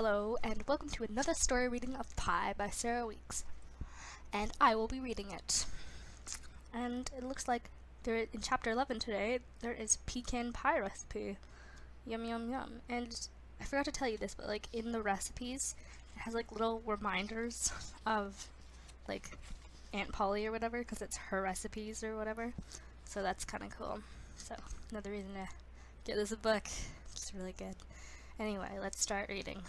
Hello, and welcome to another story reading of Pie by Sarah Weeks. And I will be reading it. And it looks like in chapter 11 today, there is pecan pie recipe. Yum, yum, yum. And I forgot to tell you this, but like in the recipes, it has like little reminders of like Aunt Polly or whatever, because it's her recipes or whatever. So that's kind of cool. So another reason to get this book. It's really good. Anyway, let's start reading.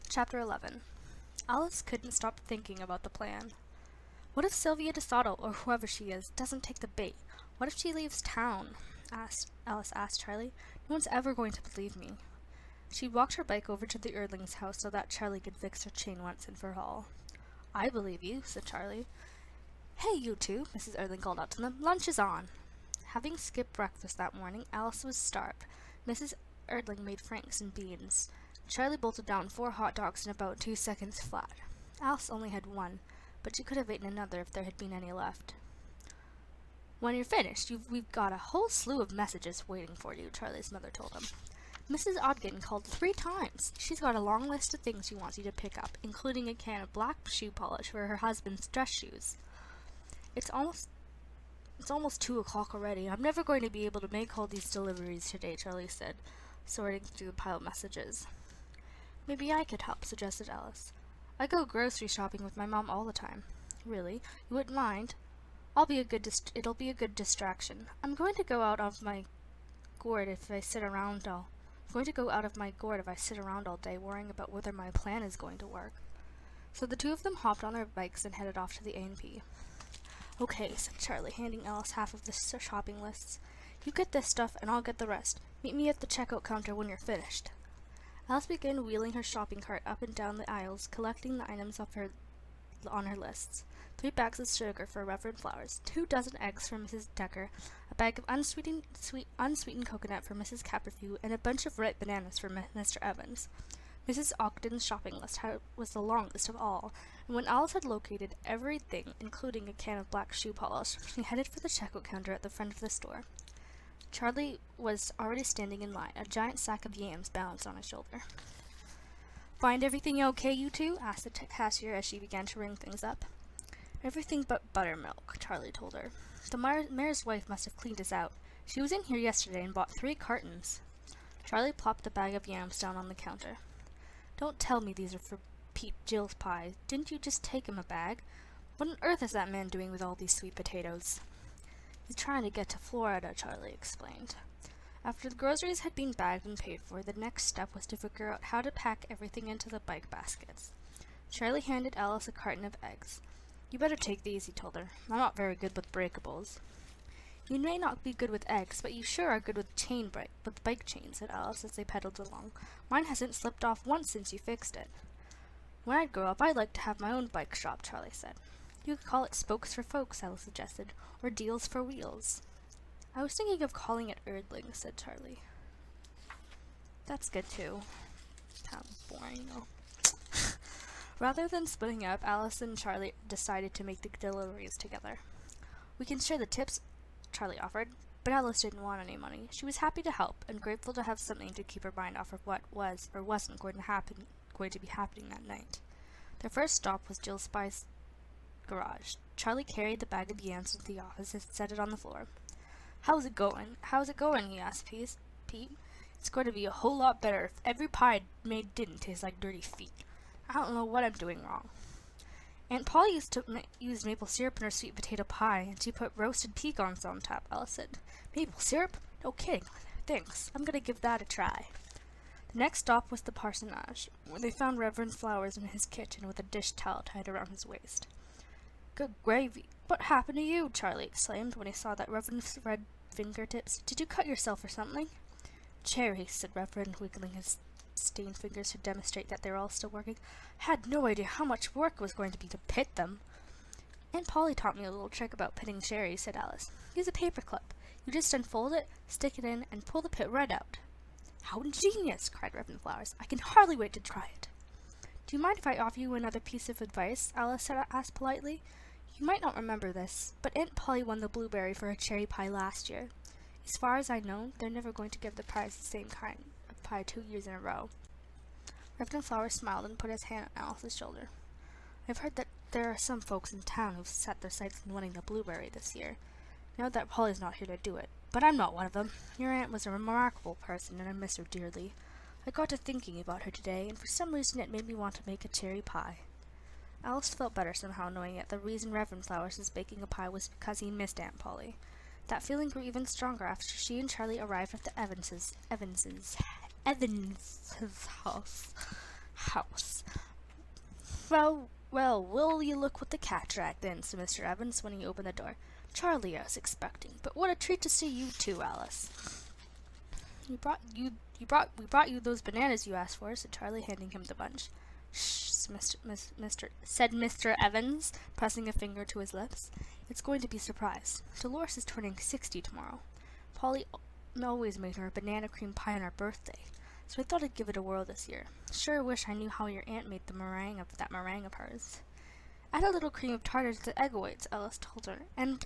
Chapter 11. Alice couldn't stop thinking about the plan. What if Sylvia DeSoto, or whoever she is, doesn't take the bait? What if she leaves town? Alice asked Charlie. No one's ever going to believe me. She walked her bike over to the Erdling's house so that Charlie could fix her chain once and for all. I believe you, said Charlie. Hey, you two, Mrs. Erdling called out to them. Lunch is on. Having skipped breakfast that morning, Alice was starved. Mrs. Erdling made franks and beans. Charlie bolted down 4 hot dogs in about 2 seconds flat. Alice only had one, but she could have eaten another if there had been any left. When you're finished, we've got a whole slew of messages waiting for you, Charlie's mother told him. Mrs. Ogden called 3 times. She's got a long list of things she wants you to pick up, including a can of black shoe polish for her husband's dress shoes. It's almost 2 o'clock already. I'm never going to be able to make all these deliveries today, Charlie said, sorting through the pile of messages. Maybe I could help, suggested Alice. I go grocery shopping with my mom all the time. Really? You wouldn't mind? It'll be a good distraction. I'm going to go out of my gourd if I sit around all day worrying about whether my plan is going to work. So the two of them hopped on their bikes and headed off to the A&P. Okay, said Charlie, handing Alice half of the shopping lists. You get this stuff and I'll get the rest. Meet me at the checkout counter when you're finished. Alice began wheeling her shopping cart up and down the aisles, collecting the items on her lists. 3 bags of sugar for Reverend Flowers, 2 dozen eggs for Mrs. Decker, a bag of unsweetened coconut for Mrs. Copperfield, and a bunch of ripe bananas for Mr. Evans. Mrs. Ogden's shopping list was the longest of all, and when Alice had located everything, including a can of black shoe polish, she headed for the checkout counter at the front of the store. Charlie was already standing in line, a giant sack of yams balanced on his shoulder. Find everything okay, you two? Asked the cashier as she began to ring things up. Everything but buttermilk, Charlie told her. The mayor's wife must have cleaned us out. She was in here yesterday and bought 3 cartons. Charlie plopped the bag of yams down on the counter. Don't tell me these are for Jill's pie. Didn't you just take him a bag? What on earth is that man doing with all these sweet potatoes? He's trying to get to Florida, Charlie explained. After the groceries had been bagged and paid for, the next step was to figure out how to pack everything into the bike baskets. Charlie handed Alice a carton of eggs. You better take these, he told her. I'm not very good with breakables. You may not be good with eggs, but you sure are good with bike chains, said Alice as they pedaled along. Mine hasn't slipped off once since you fixed it. When I grow up, I'd like to have my own bike shop, Charlie said. You could call it Spokes for Folks, Alice suggested, or Deals for Wheels. I was thinking of calling it Erdling, said Charlie. That's good too. Kind of boring though. Rather than splitting up, Alice and Charlie decided to make the deliveries together. We can share the tips, Charlie offered, but Alice didn't want any money. She was happy to help and grateful to have something to keep her mind off of what was or wasn't going to be happening that night. Their first stop was Jill Spy's garage. Charlie carried the bag of yams into the office and set it on the floor. How's it going? He asked Pete. It's going to be a whole lot better if every pie made didn't taste like dirty feet. I don't know what I'm doing wrong. Aunt Polly used maple syrup in her sweet potato pie, and she put roasted pecans on top, Alice said. Maple syrup? No kidding. Thanks. I'm going to give that a try. The next stop was the parsonage, where they found Reverend Flowers in his kitchen with a dish towel tied around his waist. Good gravy. What happened to you? Charlie exclaimed when he saw that Reverend's red fingertips. Did you cut yourself or something? Cherry, said Reverend, wiggling his stained fingers to demonstrate that they were all still working. I had no idea how much work it was going to be to pit them. Aunt Polly taught me a little trick about pitting cherries, said Alice. Use a paper clip. You just unfold it, stick it in, and pull the pit right out. How ingenious, cried Reverend Flowers. I can hardly wait to try it. Do you mind if I offer you another piece of advice? Alice asked politely. You might not remember this, but Aunt Polly won the Blueberry for her cherry pie last year. As far as I know, they're never going to give the prize the same kind of pie 2 years in a row. Reverend Flowers smiled and put his hand on Alice's shoulder. I've heard that there are some folks in town who've set their sights on winning the Blueberry this year. Now that Polly's not here to do it. But I'm not one of them. Your aunt was a remarkable person, and I miss her dearly. I got to thinking about her today, and for some reason it made me want to make a cherry pie. Alice felt better somehow, knowing that the reason Reverend Flowers was baking a pie was because he missed Aunt Polly. That feeling grew even stronger after she and Charlie arrived at the Evanses' house. Well, will you look what the cat dragged in, said Mr. Evans when he opened the door. Charlie, I was expecting, but what a treat to see you too, Alice. We brought you those bananas you asked for, said Charlie, handing him the bunch. Shh, said Mr. Evans, pressing a finger to his lips. It's going to be a surprise. Dolores is turning 60 tomorrow. Polly always made her a banana cream pie on her birthday, so I thought I'd give it a whirl this year. Sure wish I knew how your aunt made that meringue of hers. Add a little cream of tartar to the egg whites, Alice told her, and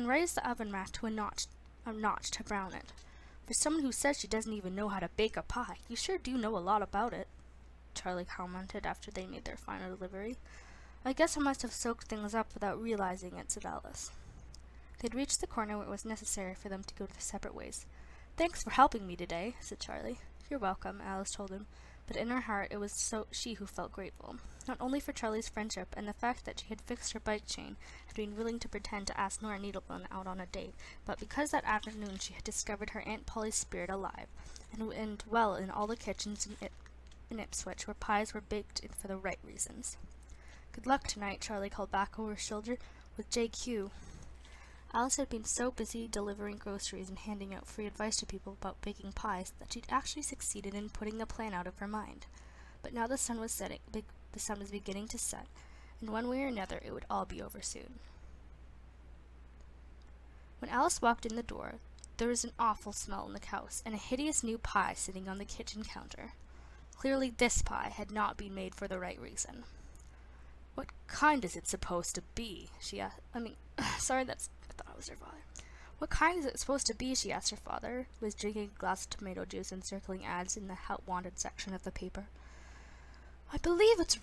raise the oven rack to a notch to brown it. For someone who says she doesn't even know how to bake a pie, you sure do know a lot about it, Charlie commented after they made their final delivery. I guess I must have soaked things up without realizing it, said Alice. They'd reached the corner where it was necessary for them to go their separate ways. Thanks for helping me today, said Charlie. You're welcome, Alice told him, but in her heart it was she who felt grateful, not only for Charlie's friendship and the fact that she had fixed her bike chain, had been willing to pretend to ask Nora Needlebone out on a date, but because that afternoon she had discovered her Aunt Polly's spirit alive, and well in all the kitchens in Ipswich where pies were baked for the right reasons. Good luck tonight, Charlie called back over his shoulder, with JQ. Alice had been so busy delivering groceries and handing out free advice to people about baking pies that she'd actually succeeded in putting the plan out of her mind. But now the sun was beginning to set, and one way or another it would all be over soon. When Alice walked in the door, there was an awful smell in the house, and a hideous new pie sitting on the kitchen counter. Clearly this pie had not been made for the right reason. What kind is it supposed to be? She asked. I thought it was her father. What kind is it supposed to be? She asked her father, who was drinking a glass of tomato juice and circling ads in the help wanted section of the paper. I believe it's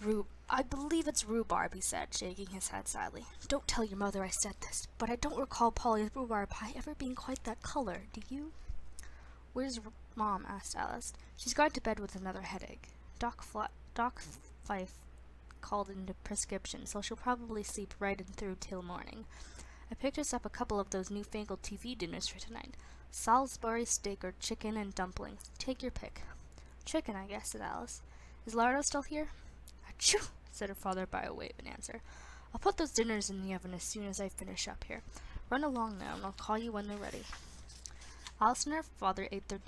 rhubarb, he said, shaking his head sadly. Don't tell your mother I said this, but I don't recall Polly's rhubarb pie ever being quite that color, do you? Where's Mom? Asked Alice. She's gone to bed with another headache. Doc Fife called in a prescription, so she'll probably sleep right in through till morning. I picked us up a couple of those newfangled TV dinners for tonight. Salisbury steak or chicken and dumplings. Take your pick. Chicken, I guess, said Alice. Is Lardo still here? Achoo, said her father by way of an answer. I'll put those dinners in the oven as soon as I finish up here. Run along now, and I'll call you when they're ready. Alice and her father ate their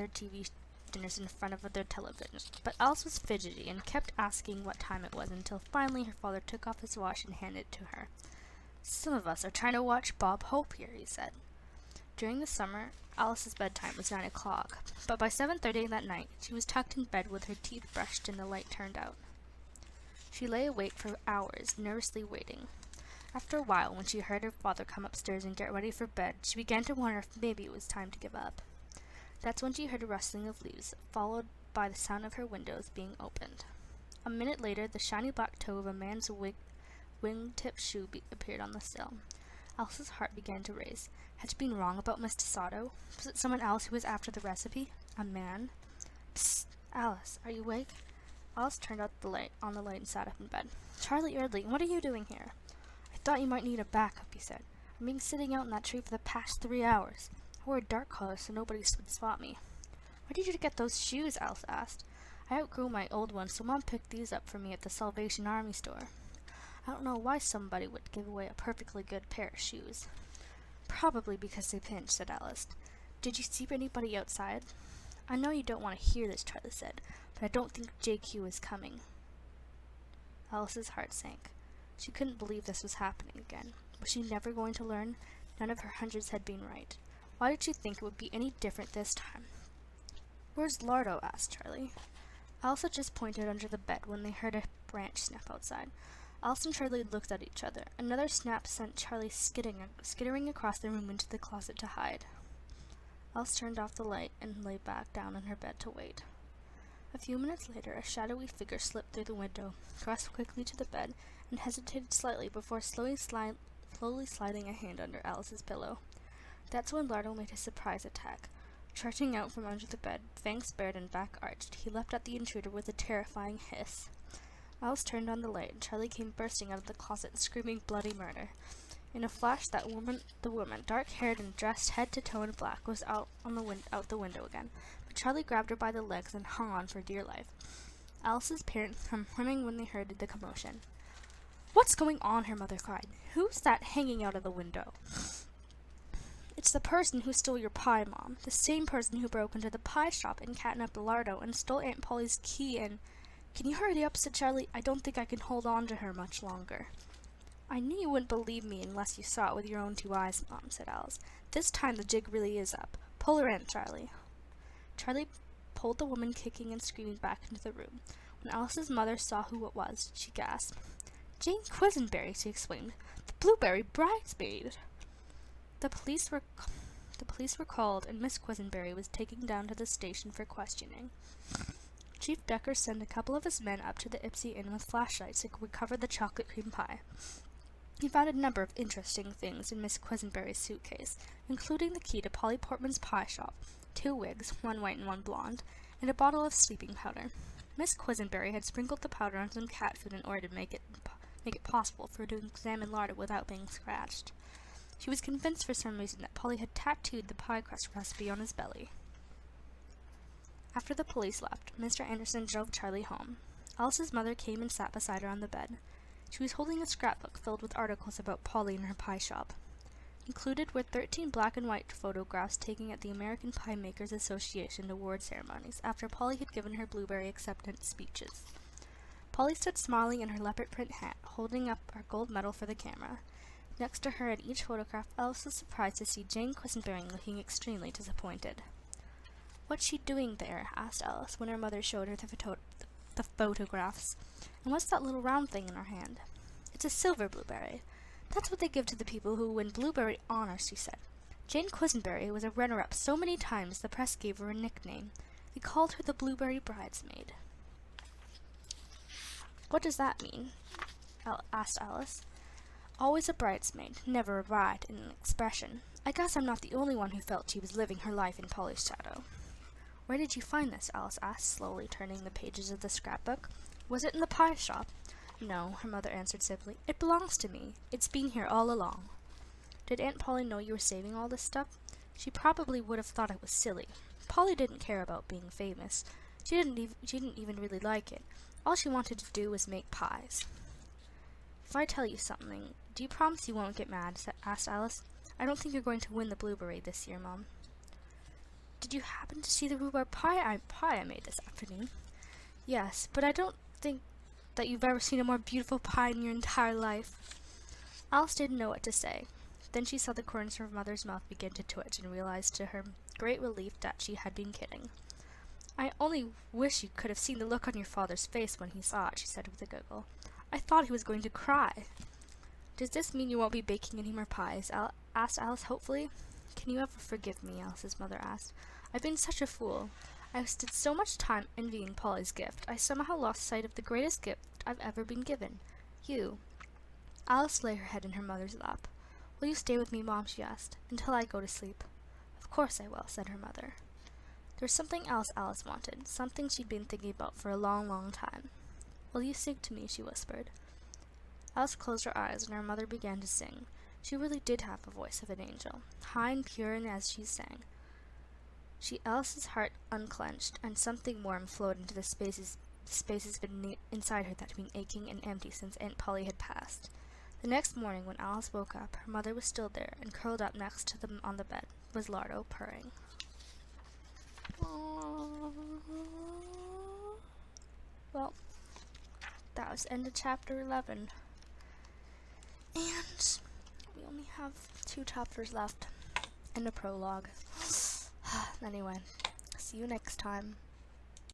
TV dinners in front of their television, but Alice was fidgety and kept asking what time it was until finally her father took off his watch and handed it to her. Some of us are trying to watch Bob Hope here, he said. During the summer, Alice's bedtime was 9 o'clock, but by 7:30 that night she was tucked in bed with her teeth brushed and the light turned out. She lay awake for hours, nervously waiting. After a while, when she heard her father come upstairs and get ready for bed, she began to wonder if maybe it was time to give up. That's when she heard a rustling of leaves, followed by the sound of her windows being opened. A minute later, the shiny black toe of a man's wing-tip shoe appeared on the sill. Alice's heart began to race. Had she been wrong about Miss DeSoto? Was it someone else who was after the recipe? A man? Psst! Alice, are you awake? Alice turned out the light and sat up in bed. Charlie Eardley, what are you doing here? I thought you might need a backup, he said. I've been sitting out in that tree for the past 3 hours. I wore a dark color so nobody would spot me. Where did you get those shoes? Alice asked. I outgrew my old ones, so Mom picked these up for me at the Salvation Army store. I don't know why somebody would give away a perfectly good pair of shoes. Probably because they pinch, said Alice. Did you see anybody outside? I know you don't want to hear this, Charlie said, but I don't think JQ is coming. Alice's heart sank. She couldn't believe this was happening again. Was she never going to learn? None of her hunches had been right. Why did she think it would be any different this time? Where's Lardo? Asked Charlie. Alice had just pointed under the bed when they heard a branch snap outside. Alice and Charlie looked at each other. Another snap sent Charlie skittering across the room into the closet to hide. Alice turned off the light and lay back down in her bed to wait. A few minutes later, a shadowy figure slipped through the window, crossed quickly to the bed, and hesitated slightly before slowly sliding a hand under Alice's pillow. That's when Lardo made his surprise attack. Charging out from under the bed, fangs bared and back arched, he leapt at the intruder with a terrifying hiss. Alice turned on the light, and Charlie came bursting out of the closet, screaming bloody murder. In a flash, the woman, dark-haired and dressed head to toe in black, was out the window again. But Charlie grabbed her by the legs and hung on for dear life. Alice's parents came running when they heard the commotion. "What's going on?" her mother cried. "Who's that hanging out of the window?" "It's the person who stole your pie, Mom. The same person who broke into the pie shop and catnapped Lardo and stole Aunt Polly's key and—" "Can you hurry up?" said Charlie. "I don't think I can hold on to her much longer." "I knew you wouldn't believe me unless you saw it with your own 2 eyes, Mom," said Alice. "This time the jig really is up. Pull her in, Charlie." Charlie pulled the woman kicking and screaming back into the room. When Alice's mother saw who it was, she gasped. "Jane Quisenberry," she exclaimed. "The Blueberry Bridesmaid!" The police were called, and Miss Quisenberry was taken down to the station for questioning. Chief Decker sent a couple of his men up to the Ipsy Inn with flashlights to recover the chocolate cream pie. He found a number of interesting things in Miss Quisenberry's suitcase, including the key to Polly Portman's pie shop, 2 wigs, 1 white and 1 blonde, and a bottle of sleeping powder. Miss Quisenberry had sprinkled the powder on some cat food in order to make it possible for her to examine Lardo without being scratched. She was convinced for some reason that Polly had tattooed the pie crust recipe on his belly. After the police left, Mr. Anderson drove Charlie home. Alice's mother came and sat beside her on the bed. She was holding a scrapbook filled with articles about Polly and her pie shop. Included were 13 black and white photographs taken at the American Pie Makers Association award ceremonies after Polly had given her blueberry acceptance speeches. Polly stood smiling in her leopard print hat, holding up her gold medal for the camera. Next to her in each photograph, Alice was surprised to see Jane Quisenberry looking extremely disappointed. "What's she doing there?" asked Alice when her mother showed her the photographs. "And what's that little round thing in her hand?" "It's a silver blueberry. That's what they give to the people who win blueberry honors," she said. "Jane Quisenberry was a runner-up so many times the press gave her a nickname. They called her the Blueberry Bridesmaid." "What does that mean?" asked Alice. "Always a bridesmaid, never a bride, in an expression. I guess I'm not the only one who felt she was living her life in Polly's shadow." "Where did you find this?" Alice asked, slowly turning the pages of the scrapbook. "Was it in the pie shop?" "No," her mother answered simply. "It belongs to me. It's been here all along." "Did Aunt Polly know you were saving all this stuff?" "She probably would have thought it was silly. Polly didn't care about being famous. She didn't even really like it. All she wanted to do was make pies." "If I tell you something, do you promise you won't get mad?" asked Alice. "I don't think you're going to win the blueberry this year, Mom." "Did you happen to see the rhubarb pie I made this afternoon?" "Yes, but I don't think that you've ever seen a more beautiful pie in your entire life." Alice didn't know what to say. Then she saw the corners of her mother's mouth begin to twitch and realized to her great relief that she had been kidding. "I only wish you could have seen the look on your father's face when he saw it," she said with a giggle. "I thought he was going to cry." "Does this mean you won't be baking any more pies?" asked Alice hopefully. "Can you ever forgive me?" Alice's mother asked. "I've been such a fool. I wasted so much time envying Polly's gift. I somehow lost sight of the greatest gift I've ever been given. You." Alice lay her head in her mother's lap. "Will you stay with me, Mom?" she asked, "until I go to sleep?" "Of course I will," said her mother. There was something else Alice wanted, something she'd been thinking about for a long, long time. "Will you sing to me?" she whispered. Alice closed her eyes, and her mother began to sing. She really did have the voice of an angel, high and pure, and as she sang, Alice's heart unclenched, and something warm flowed into the spaces inside her that had been aching and empty since Aunt Polly had passed. The next morning, when Alice woke up, her mother was still there, and curled up next to them on the bed was Lardo, purring. Well, that was end of chapter 11. And we only have 2 chapters left and a prologue. Anyway, see you next time.